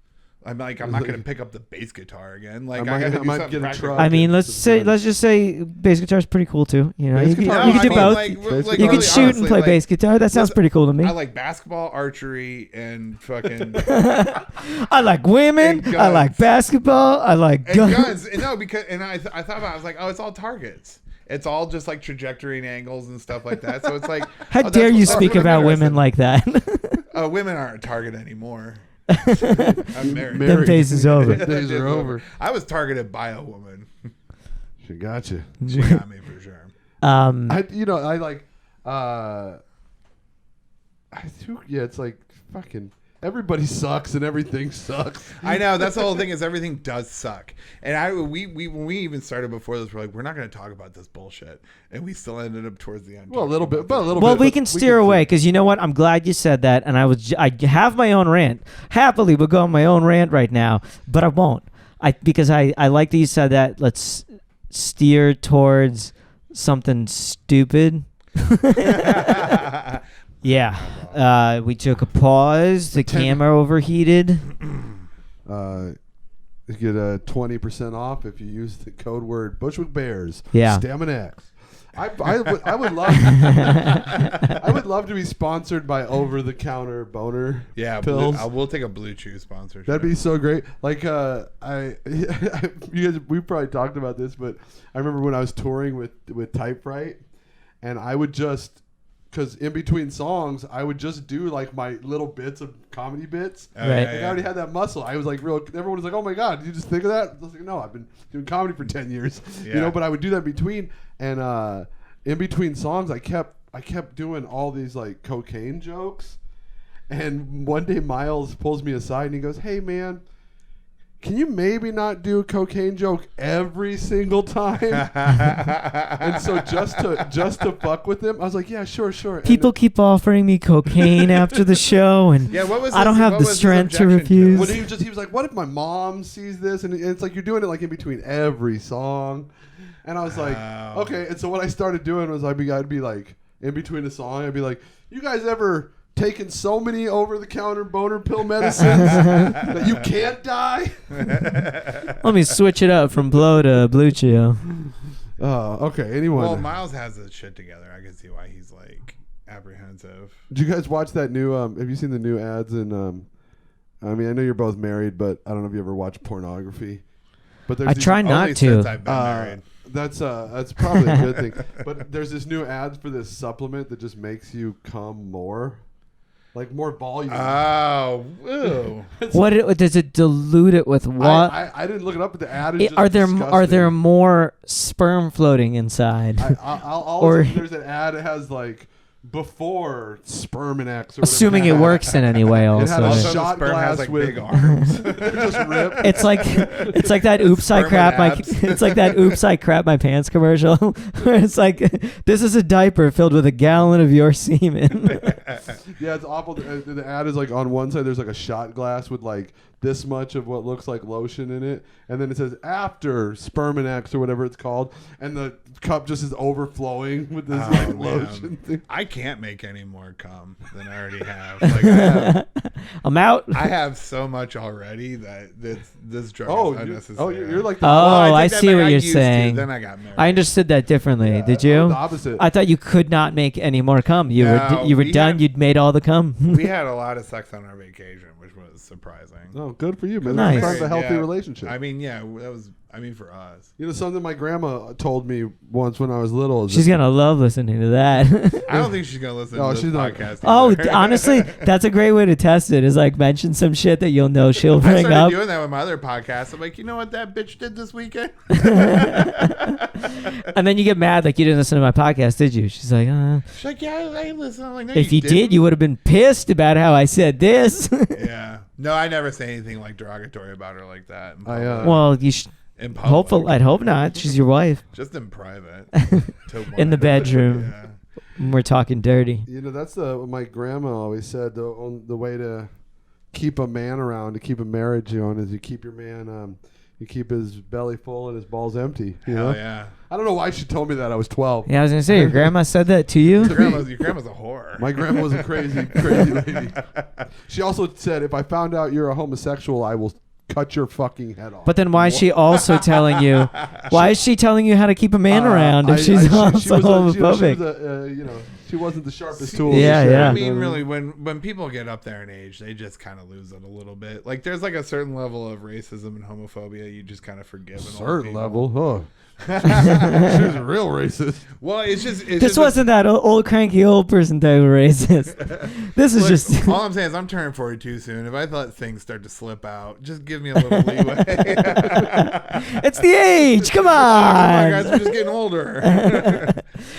I'm not going to pick up the bass guitar again. Like I I got to do might something get a practical. truck. I mean, and let's some guns. just say bass guitar is pretty cool too. You know, Bass you can, guitar you is can do fun. both. Like, You You really, can shoot honestly, and play like, bass guitar. That sounds pretty cool to me. I like basketball, archery, and fucking I like women. And I like guns. basketball. I like and guns. guns. And no, because I thought about it, I was like, oh, it's all targets. It's all just like trajectory and angles and stuff like that. So it's like, How oh, dare that's you what- speak I'm about women interested. like that? Women aren't a target anymore. I'm married. Them days is over. Days are over. I was targeted by a woman. She got you. She got me for sure. I like. It's like fucking. Everybody sucks and everything sucks. I know, that's the whole thing, is everything does suck. And we when we even started before this, we're like, we're not going to talk about this bullshit, and we still ended up towards the end. Well, a little talking bit, about but a this. little Well, bit. we but can steer away because you know what? I'm glad you said that, and I have my own rant. Happily, we'll go on my own rant right now, but I won't. Because I like that you said that. Let's steer towards something stupid. Yeah. We took a pause. The camera overheated. You get a 20% off if you use the code word Bushwick Bears. Yeah. Stamina X. I would love I would love to be sponsored by over the counter boner pills. We'll take a Blue Chew sponsorship. That'd be so great. Like you guys, we probably talked about this, but I remember when I was touring with Typewrite, and I would just, because in between songs, I would just do like my little bits of comedy bits. Oh, Right. Like I already had that muscle. I was like everyone was like, "Oh my god, did you just think of that?" I was like, "No, I've been doing comedy for 10 years." Yeah. You know, but I would do that in between, and in between songs, I kept doing all these like cocaine jokes. And one day Miles pulls me aside and he goes, "Hey man, can you maybe not do a cocaine joke every single time?" And so just to fuck with him, I was like, "Yeah, sure." And People keep offering me cocaine after the show, and Yeah, what was I don't his- have what the was his strength to objection to refuse. Well, he was like, "What if my mom sees this?" And it's like you're doing it like in between every song. And I was like, Wow. "Okay." And so what I started doing was I'd be like in between a song, I'd be like, "You guys ever taken so many over-the-counter boner pill medicines that you can't die?" Let me switch it up from blow to Blue Chew. Okay. Anyone? Well, Miles has his shit together. I can see why he's like apprehensive. Did you guys watch that new? Have you seen the new ads? And I mean, I know you're both married, but I don't know if you ever watch pornography. But there's I these- try Only not since to. I've been married. That's probably a good thing. But there's this new ads for this supplement that just makes you come more, like more volume. Oh, ew. Does it dilute it with what? I didn't look it up, but the ad is just Are there disgusting. more sperm floating inside? Or there's an ad that has like before sperm and X. Or whatever. Assuming it works in any way. had Also, a Also, shot the sperm glass has like with- big arms. just ripped. it's like that. Oops, I Sperm crap my. and abs. It's like that. Oops, I crap my pants commercial. Where it's like, this is a diaper filled with a gallon of your semen. Yeah, it's awful. The ad is like on one side there's like a shot glass with like this much of what looks like lotion in it, and then it says after sperm and X or whatever it's called, and the cup just is overflowing with this like man. lotion thing. I can't make any more cum than I already have. Like I'm out. I have so much already that this drug Oh, is you, unnecessary. you're like the, Oh, I take that see back. what I you're used to, saying. Then I got married. I understood that differently. yeah, Did I'm you? the opposite. I thought you could not make any more cum. You No, were we done. had- You'd made all the cum. We had a lot of sex on our vacation, which was surprising. Oh, good for you, man. Nice. That sounds a healthy Yeah. relationship. I mean, yeah, that was. I mean, for us. You know, something my grandma told me once when I was little. Is She's that- gonna love listening to that. I don't think she's gonna listen No, to this she's not. podcast. Oh, either. honestly, that's a great way to test it. Is like mention some shit that you'll know she'll I bring started up, doing that with my other podcast. I'm like, you know what that bitch did this weekend? and then you get mad like you didn't listen to my podcast, did you? She's like, She's like, yeah, I listened. I'm like, no, if you did, didn't. you would have been pissed about how I said this. Yeah. No, I never say anything like derogatory about her like that. In I, public. Well, you should. In public. Hopefully, I'd hope not. She's your wife. Just in private. In the bedroom. Yeah. We're talking dirty. You know, that's what my grandma always said. The way to keep a man around, to keep a marriage on, is you keep your man, you keep his belly full and his balls empty. You Hell know? yeah. I don't know why she told me that. I was 12. Yeah, I was gonna say your grandma said that to you. Your grandma's a whore. My grandma was a crazy lady. She also said, if I found out you're a homosexual, I will cut your fucking head off. But then why is she also telling you? Why is she telling you how to keep a man around if she's also homophobic? She wasn't the sharpest tool. Yeah, yeah. I mean, really, when people get up there in age, they just kind of lose it a little bit. Like, there's like a certain level of racism and homophobia you just kind of forgive. Certain level, huh? She was real racist. Well, This wasn't that old cranky old person type of racist. This is just. All I'm saying is I'm turning 42 soon. If I let things start to slip out, just give me a little leeway. It's the age. Come on. Come on, guys, we're just getting older.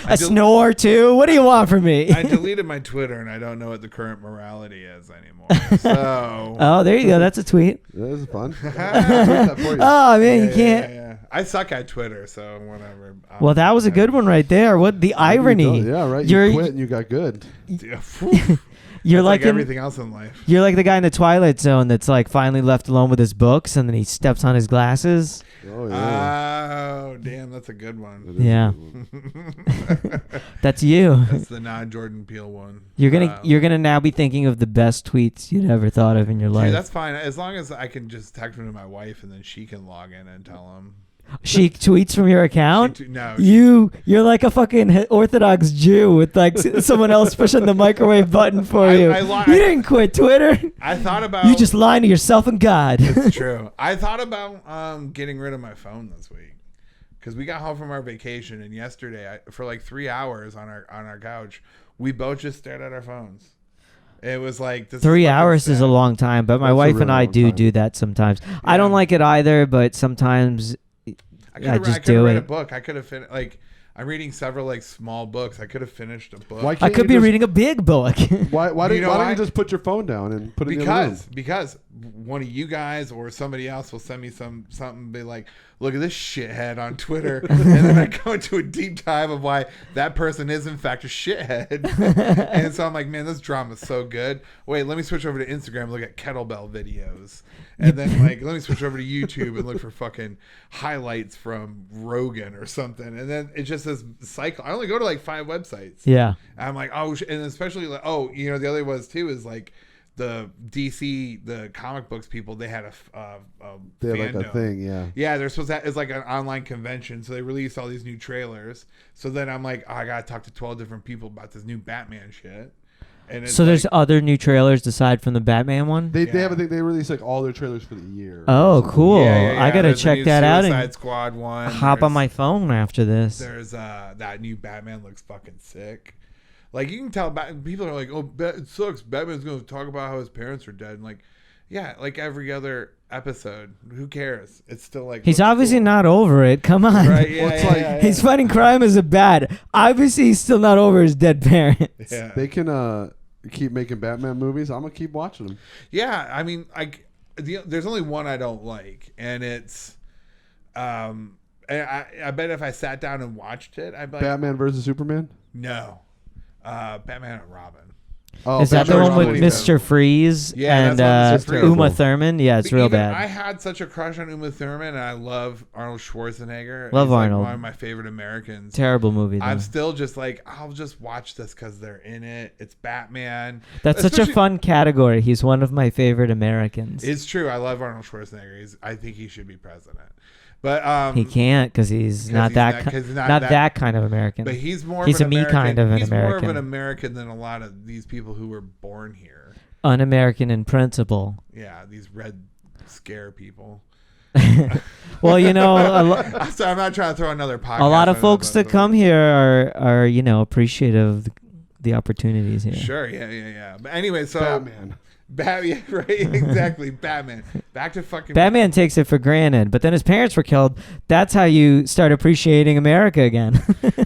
A snore too. What do you want from me? I deleted my Twitter and I don't know what the current morality is anymore. So. Oh, there you go. That's a tweet. That was fun. That for you. Oh man, you can't. Yeah. I suck at Twitter, so whatever. Well, that was a good one right there. What the irony? Yeah, right. You quit and you got good. You're like everything else in life. You're like the guy in the Twilight Zone that's like finally left alone with his books, and then he steps on his glasses. Oh yeah. Oh damn, that's a good one. Yeah. That's you. That's the non-Jordan Peele one. You're gonna now be thinking of the best tweets you'd ever thought of in your life. Dude, that's fine as long as I can just text them to my wife and then she can log in and tell them. She tweets from your account? No. You're like a fucking Orthodox Jew with like someone else pushing the microwave button for you. You didn't quit Twitter. I thought about. You just lying to yourself and God. It's true. I thought about getting rid of my phone this week because we got home from our vacation and yesterday for like 3 hours on our couch we both just stared at our phones. It was like 3 hours is a long time, but my wife and I do that sometimes. Yeah. I don't like it either, but sometimes. I just do it. A book. I could have finished. Like, I'm reading several like small books. I could have finished a book. I could be reading a big book. Why don't you just put your phone down and put it in the other room? Because one of you guys or somebody else will send me something, be like, look at this shithead on Twitter, and then I go into a deep dive of why that person is in fact a shithead. And so I'm like, man, this drama is so good. Wait, let me switch over to Instagram and look at kettlebell videos. And then like, let me switch over to YouTube and look for fucking highlights from Rogan or something. And then it's just this cycle. I only go to like 5 websites. Yeah. And I'm like, oh, and especially like, the other was too is like the DC, the comic books people, they had they had like a thing, yeah. Yeah, they're supposed to, it's like an online convention. So they released all these new trailers. So then I'm like, I got to talk to 12 different people about this new Batman shit. And so there's other new trailers aside from the Batman one? They have a thing. They release like all their trailers for the year. Oh, cool. Yeah. I got to check that out and Squad one. Hop on my phone after this. There's that new Batman looks fucking sick. Like, you can tell, people are like, oh, it sucks. Batman's going to talk about how his parents are dead. And like, yeah, like every other episode. Who cares? It's still like... He's obviously not over it. Come on. Right, yeah, He's fighting crime as a bad. Obviously, he's still not over his dead parents. Yeah. They can keep making Batman movies. I'm going to keep watching them. Yeah, I mean, there's only one I don't like. And it's... and I bet if I sat down and watched it, I'd be like... Batman versus Superman? No. Batman and Robin. Oh, is that the one with Mr. Freeze and Uma Thurman? Yeah, it's real bad. I had such a crush on Uma Thurman, and I love Arnold Schwarzenegger. Love Arnold. Like one of my favorite Americans. Terrible movie, though. I'm still just like, I'll just watch this because they're in it. It's Batman. That's such a fun category. He's one of my favorite Americans. It's true. I love Arnold Schwarzenegger. I think he should be president. But he can't because he's not that kind of American. But he's more. He's of an a me American. kind of an he's American. More of an American than a lot of these people who were born here. Un-American in principle. Yeah, these red scare people. Well, so I'm not trying to throw another podcast. A lot of folks that come here are appreciative of the opportunities here. Sure, yeah. But anyway, so Batman. Batman, right? Exactly. Batman. Back to fucking Batman takes it for granted, but then his parents were killed. That's how you start appreciating America again.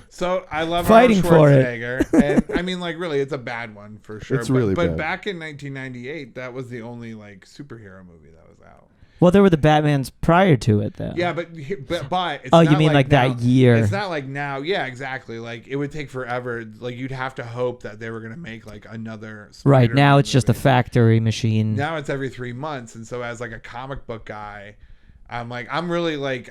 So I love fighting for it. And I mean, like, really, it's a bad one for sure. It's really bad. But back in 1998, that was the only like superhero movie that was out. Well, there were the Batmans prior to it, though. Yeah, but it's oh, not you mean like now, that year? It's not like now. Yeah, exactly. Like it would take forever. Like you'd have to hope that they were going to make like another. Right now, movie. It's just a factory machine. Now it's every 3 months, and so as like a comic book guy, I'm really like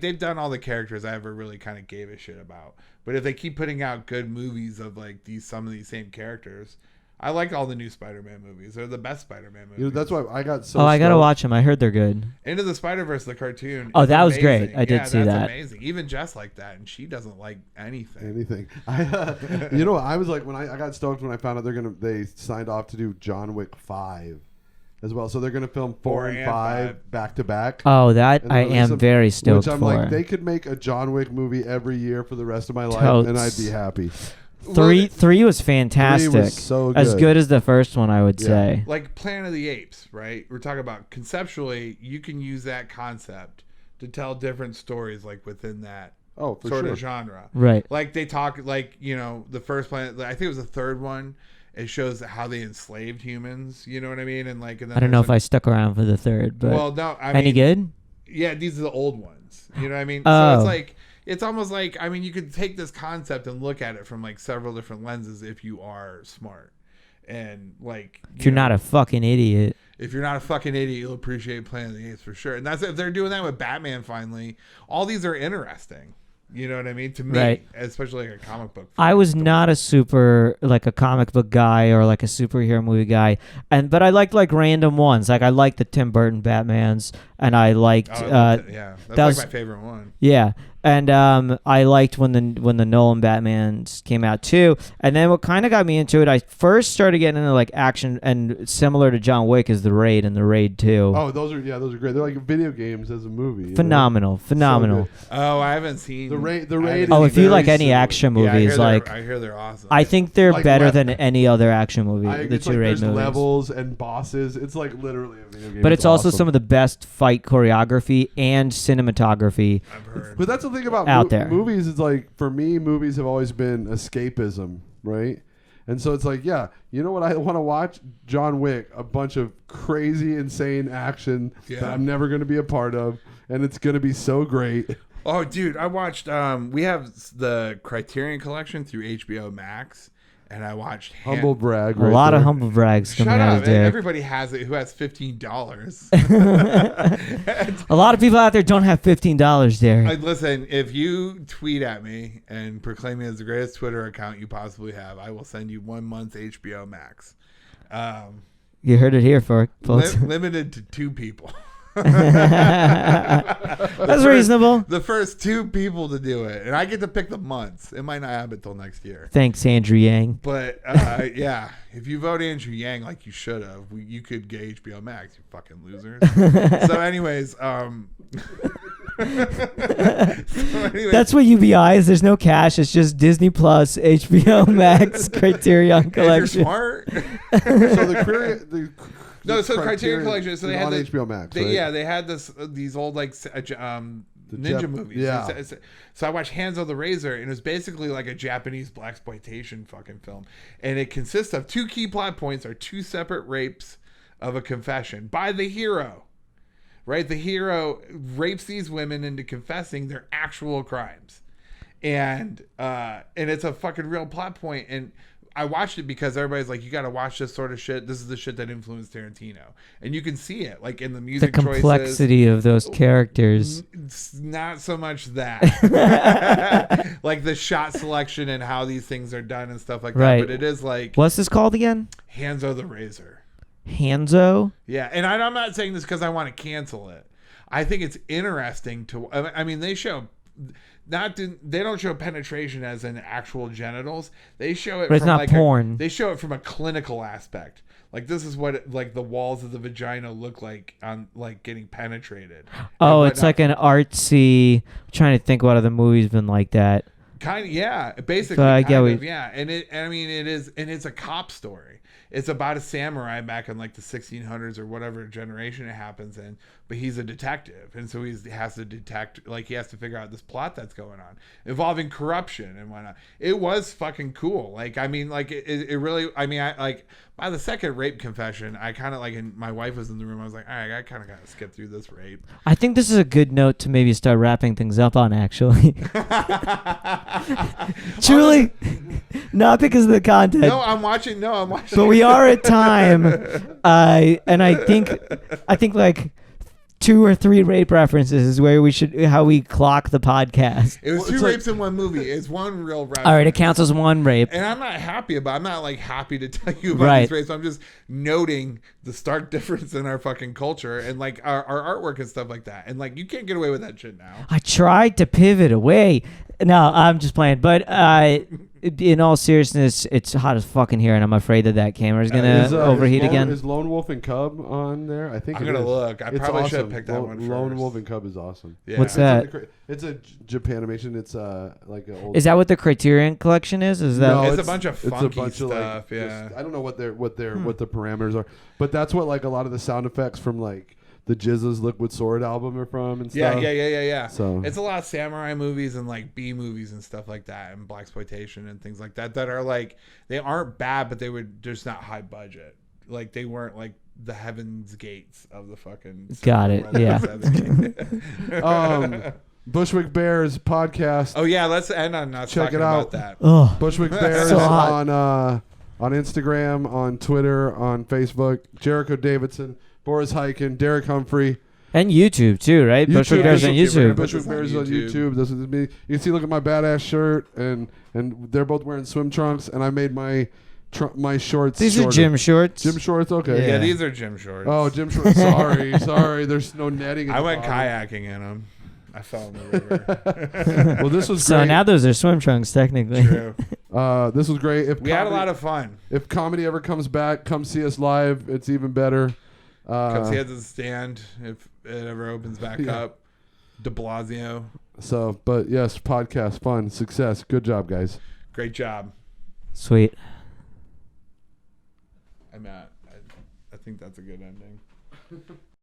they've done all the characters I ever really kind of gave a shit about. But if they keep putting out good movies of like some of these same characters, I like all the new Spider-Man movies. They're the best Spider-Man movies. That's why I got so. Oh, I gotta stoked. watch them. I heard they're good. Into the Spider-Verse, the cartoon. Oh, is that was amazing. great. I did see that's that. amazing. Even Jess liked that, and she doesn't like anything. I was like, when I got stoked when I found out they signed off to do John Wick 5 as well. So they're gonna film 4 and 5 back to back. Oh, that And I release am them, very stoked Which I'm for. like, they could make a John Wick movie every year for the rest of my life, Totes. and I'd be happy. Three was fantastic. 3 was so As good as the first one, I would say. Like Planet of the Apes, right? We're talking about conceptually, you can use that concept to tell different stories, like within that for sort sure. of genre. Right. Like they talk, like, the first Planet, I think it was the third one. It shows how they enslaved humans. You know what I mean? And like, and then I don't know if I stuck around for the third, but well, no, any good? Yeah, these are the old ones. You know what I mean? Oh. So it's like, it's almost like, I mean, you could take this concept and look at it from like several different lenses if you are smart. And like, If you're not a fucking idiot. if you're not a fucking idiot, you'll appreciate Planet of the Apes for sure. And that's if they're doing that with Batman finally. All these are interesting. You know what I mean? To me, Right. especially like a comic book. I was not a comic book guy or like a superhero movie guy, but I liked like random ones. Like I liked the Tim Burton Batmans, and I liked That's that like was- my favorite one. yeah, and I liked when the Nolan Batmans came out too. And then what kind of got me into it, I first started getting into like action, and similar to John Wick is the Raid and the Raid 2. Oh, those are great. They're like video games as a movie. Phenomenal. So Oh, I haven't seen The Raid I haven't is Oh, seen if you very like any similar. action Yeah, movies, I hear they're awesome. I think they're Like better le- than any other action movie. The it's two like Raid there's movies. levels and bosses. It's like literally a video game. But it's also awesome. some of the best fight choreography and cinematography. I've heard. But that's the thing about out there. movies. Is like, for me, movies have always been escapism, right? And so it's like, yeah, you know what I want to watch? John Wick, a bunch of crazy, insane action that I'm never going to be a part of, and it's going to be so great. Oh, dude, I watched. We have the Criterion Collection through HBO Max, and I watched. Humble brag. A Right lot there. of humble brags coming Shut out up! of there. Everybody has it. Who has $15? A lot of people out there don't have $15, Derek. Listen, if you tweet at me and proclaim me as the greatest Twitter account you possibly have, I will send you 1 month HBO Max. You heard it here, folks. Limited to 2 people. That's reasonable. The first 2 people to do it, and I get to pick the months. It might not happen till next year. Thanks, Andrew Yang. But yeah, if you vote Andrew Yang like you should have, you could get HBO Max. You fucking losers. So, anyways, That's what UBI is. There's no cash. It's just Disney Plus, HBO Max, Criterion if you're Collection. smart. So the No, so Criterion Collection. So they had on the, HBO Max. they, right? yeah, they had these old like ninja movies. yeah. So I watched Hands of the Razor, and it was basically like a Japanese blaxploitation fucking film, and it consists of 2 key plot points: are 2 separate rapes of a confession by the hero. Right, the hero rapes these women into confessing their actual crimes, and it's a fucking real plot point. And I watched it because everybody's like, you got to watch this sort of shit. This is the shit that influenced Tarantino. And you can see it like in the The music complexity of those characters. choices. Not so much that. Like the shot selection and how these things are done and stuff like Right. that. But it is like What's this called again? Hands of the Razor. Hanzo? Yeah. And I'm not saying this because I want to cancel it. I think it's interesting to, I mean, they show... they don't show penetration as in actual genitals. They show it But it's from not like porn. they show it from a clinical aspect. Like this is what like the walls of the vagina look like on like getting penetrated. Oh, And it's like an artsy. I'm trying to think what other movies been like that. kind of yeah, basically So I get kind what of, yeah. And I mean it is, and it's a cop story. It's about a samurai back in like the 1600s or whatever generation it happens in, but he's a detective, and so he has to detect, like he has to figure out this plot that's going on involving corruption and whatnot. It was fucking cool. Like I mean, like it really. I mean, I like by the second rape confession, I kind of like, and my wife was in the room. I was like, all right, I kind of got to skip through this rape. I think this is a good note to maybe start wrapping things up on, actually. Truly, not because of the content. No, I'm watching. But we are at time, and I think like 2 or 3 rape references is where how we clock the podcast. It was 2 rapes in one movie. It's one real reference. All right, it counts as 1 rape. And I'm not happy about. I'm not like happy to tell you about these rapes. I'm just noting the stark difference in our fucking culture and like our artwork and stuff like that. And like you can't get away with that shit now. I tried to pivot away. No, I'm just playing. But in all seriousness, it's hot as fucking here, and I'm afraid that camera's gonna overheat again. Is Lone Wolf and Cub on there? I think I'm gonna look. I probably should have picked that one first. Lone Wolf and Cub is awesome. Yeah. What's that? It's a Japanimation. It's like an old. Is that what the Criterion Collection is? Is that? No, it's a bunch of funky stuff. Like, yeah. I don't know what the parameters are, but that's what like a lot of the sound effects from like the Jizza's Liquid Sword album are from and stuff. Yeah. So it's a lot of samurai movies and like B movies and stuff like that, and blaxploitation and things like that are like they aren't bad, but they were just not high budget. Like they weren't like the Heaven's Gates of the fucking. Got it. Yeah. Bushwick Bears podcast. Oh yeah, let's end on check it out. About that. Oh, Bushwick Bears on Instagram, on Twitter, on Facebook. Jericho Davidson, Boris Khaykin, Derek Humphrey. And YouTube too, right? Bushwick Bears on YouTube. Bushwick Bears on YouTube. This is me. You can see, look at my badass shirt, and they're both wearing swim trunks, and I made my shorts. These are gym shorts. Gym shorts, okay. Yeah, these are gym shorts. Oh, gym shorts. Sorry. There's no netting. I went kayaking in them. I fell in the river. Well, this was so great. now those are swim trunks, technically. True. This was great. We had a lot of fun. If comedy ever comes back, come see us live. It's even better. Come see us at the Stand if it ever opens back up. De Blasio. So, but yes, podcast, fun, success. Good job, guys. Great job. Sweet. I'm at. I think that's a good ending.